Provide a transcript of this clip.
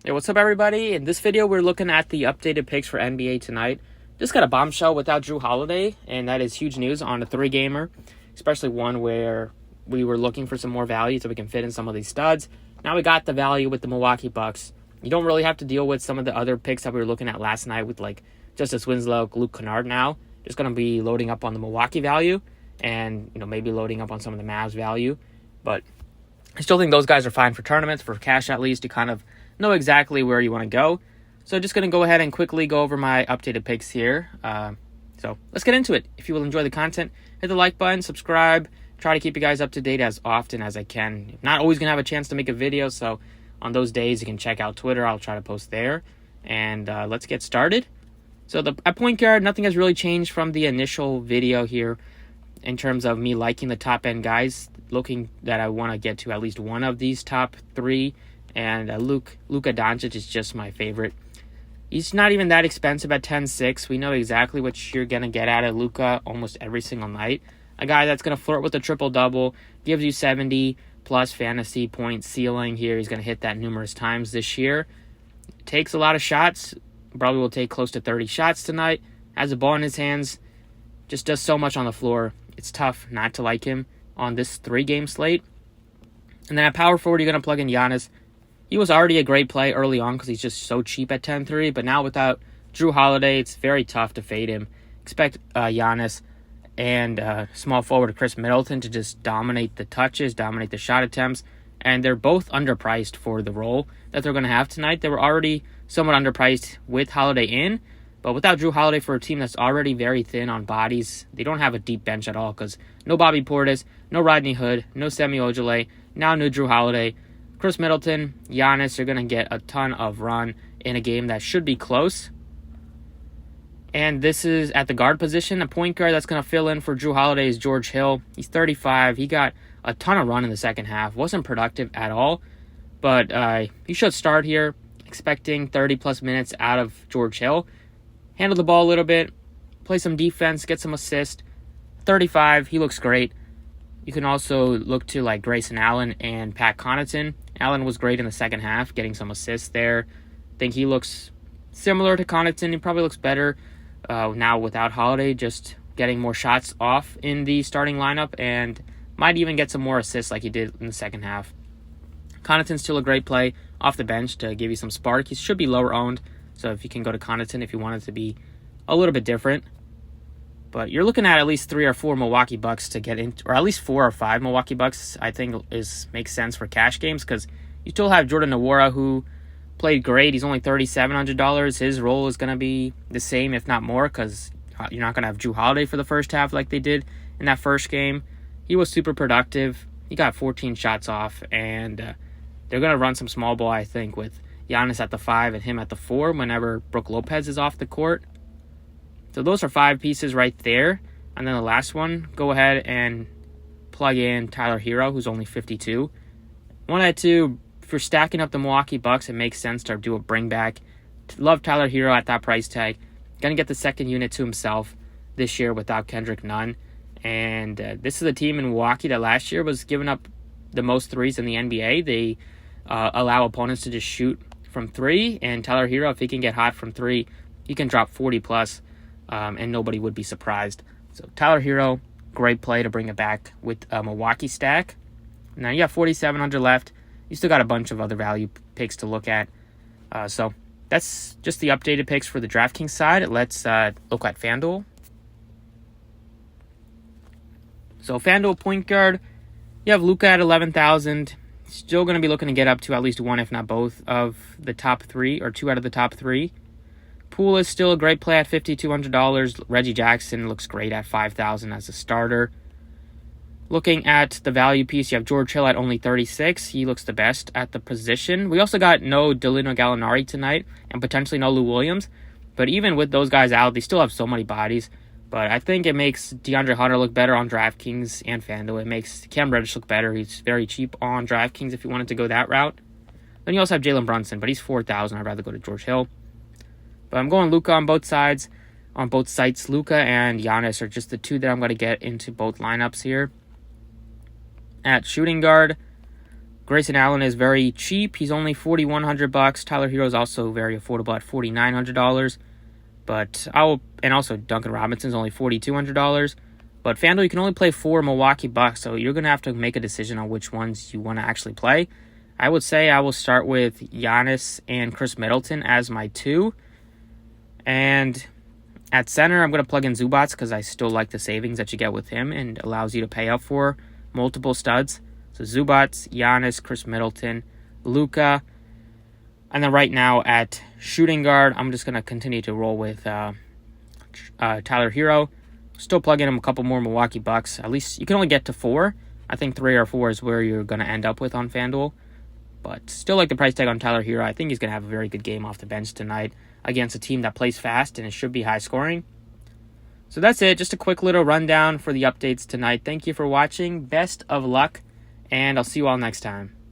Hey, what's up, everybody? In this video, we're looking at the updated picks for NBA tonight. Just got a bombshell without Drew Holiday, and that is huge news on a three-gamer, especially one where we were looking for some more value so we can fit in some of these studs. Now we got the value with the Milwaukee Bucks. You don't really have to deal with some of the other picks that we were looking at last night with like Justice Winslow, Luke Kennard now. Just going to be loading up on the Milwaukee value and maybe loading up on some of the Mavs value. But I still think those guys are fine for tournaments, for cash at least. You kind of know exactly where you want to go. So just going to go ahead and quickly go over my updated picks here. So let's get into it. If you will enjoy the content, hit the like button, subscribe. Try to keep you guys up to date as often as I can. Not always going to have a chance to make a video, so on those days you can check out Twitter. I'll try to post there. And let's get started. So at point guard, nothing has really changed from the initial video here in terms of me liking the top end guys, looking that I want to get to at least one of these top three. And Luka Doncic is just my favorite. He's not even that expensive at 10-6. We know exactly what you're going to get out of Luka almost every single night. A guy that's going to flirt with a triple-double, gives you 70-plus fantasy point ceiling here. He's going to hit that numerous times this year. Takes a lot of shots. Probably will take close to 30 shots tonight. Has a ball in his hands. Just does so much on the floor. It's tough not to like him on this three-game slate. And then at power forward, you're going to plug in Giannis. He was already a great play early on because he's just so cheap at 10-3, but now without Drew Holiday, it's very tough to fade him. Expect Giannis and small forward Chris Middleton to just dominate the touches, dominate the shot attempts, and they're both underpriced for the role that they're going to have tonight. They were already somewhat underpriced with Holiday in, but without Drew Holiday for a team that's already very thin on bodies, they don't have a deep bench at all because no Bobby Portis, no Rodney Hood, no Semi Ojeleye, now no Drew Holiday. Chris Middleton, Giannis are going to get a ton of run in a game that should be close. And this is at the guard position. A point guard that's going to fill in for Drew Holiday is George Hill. He's 35. He got a ton of run in the second half. Wasn't productive at all. But he should start here, expecting 30-plus minutes out of George Hill. Handle the ball a little bit, play some defense, get some assist. 35, he looks great. You can also look to like Grayson Allen and Pat Connaughton. Allen was great in the second half, getting some assists there. I think he looks similar to Connaughton. He probably looks better now without Holiday, just getting more shots off in the starting lineup and might even get some more assists like he did in the second half. Connaughton's still a great play off the bench to give you some spark. He should be lower owned, so if you can go to Connaughton if you want it to be a little bit different. But you're looking at least 3 or 4 Milwaukee Bucks to get into, or at least 4 or 5 Milwaukee Bucks, I think makes sense for cash games because you still have Jordan Nwora who played great. He's only $3,700. His role is going to be the same, if not more, because you're not going to have Drew Holiday for the first half like they did in that first game. He was super productive. He got 14 shots off, and they're going to run some small ball, I think, with Giannis at the 5 and him at the 4 whenever Brook Lopez is off the court. So those are 5 pieces right there. And then the last one, go ahead and plug in Tyler Hero, who's only 52. Wanted to, if you're stacking up the Milwaukee Bucks, it makes sense to do a bring back. Love Tyler Hero at that price tag. Going to get the second unit to himself this year without Kendrick Nunn. And this is a team in Milwaukee that last year was giving up the most threes in the NBA. They allow opponents to just shoot from 3. And Tyler Hero, if he can get hot from 3, he can drop 40+. And nobody would be surprised. So Tyler Hero, great play to bring it back with a Milwaukee stack. Now you got 4,700 left. You still got a bunch of other value picks to look at. So that's just the updated picks for the Draftkings side. Let's look at Fanduel. So Fanduel point guard, you have Luka at 11,000. Still going to be looking to get up to at least one, if not both, of the top 3 or 2 out of the top 3. Poole is still a great play at $5,200. Reggie Jackson looks great at $5,000 as a starter. Looking at the value piece, you have George Hill at only 36. He looks the best at the position. We also got no Danilo Gallinari tonight and potentially no Lou Williams. But even with those guys out, they still have so many bodies. But I think it makes DeAndre Hunter look better on DraftKings and FanDuel. It makes Cam Reddish look better. He's very cheap on DraftKings if you wanted to go that route. Then you also have Jalen Brunson, but he's $4,000. I'd rather go to George Hill. But I'm going Luka on both sides. On both sites, Luka and Giannis are just the 2 that I'm going to get into both lineups here. At shooting guard, Grayson Allen is very cheap. He's only $4,100. Tyler Hero is also very affordable at $4,900. But also Duncan Robinson's only $4,200. But FanDuel, you can only play 4 Milwaukee Bucks, so you're going to have to make a decision on which ones you want to actually play. I would say I will start with Giannis and Chris Middleton as my 2. And at center, I'm going to plug in Zubats because I still like the savings that you get with him and allows you to pay up for multiple studs. So Zubats, Giannis, Chris Middleton, Luka. And then right now at shooting guard, I'm just going to continue to roll with Tyler Hero. Still plugging him a couple more Milwaukee Bucks. At least you can only get to 4. I think 3 or 4 is where you're going to end up with on FanDuel. But still like the price tag on Tyler Hero. I think he's going to have a very good game off the bench tonight against a team that plays fast, and it should be high scoring. So that's it. Just a quick little rundown for the updates tonight. Thank you for watching. Best of luck, and I'll see you all next time.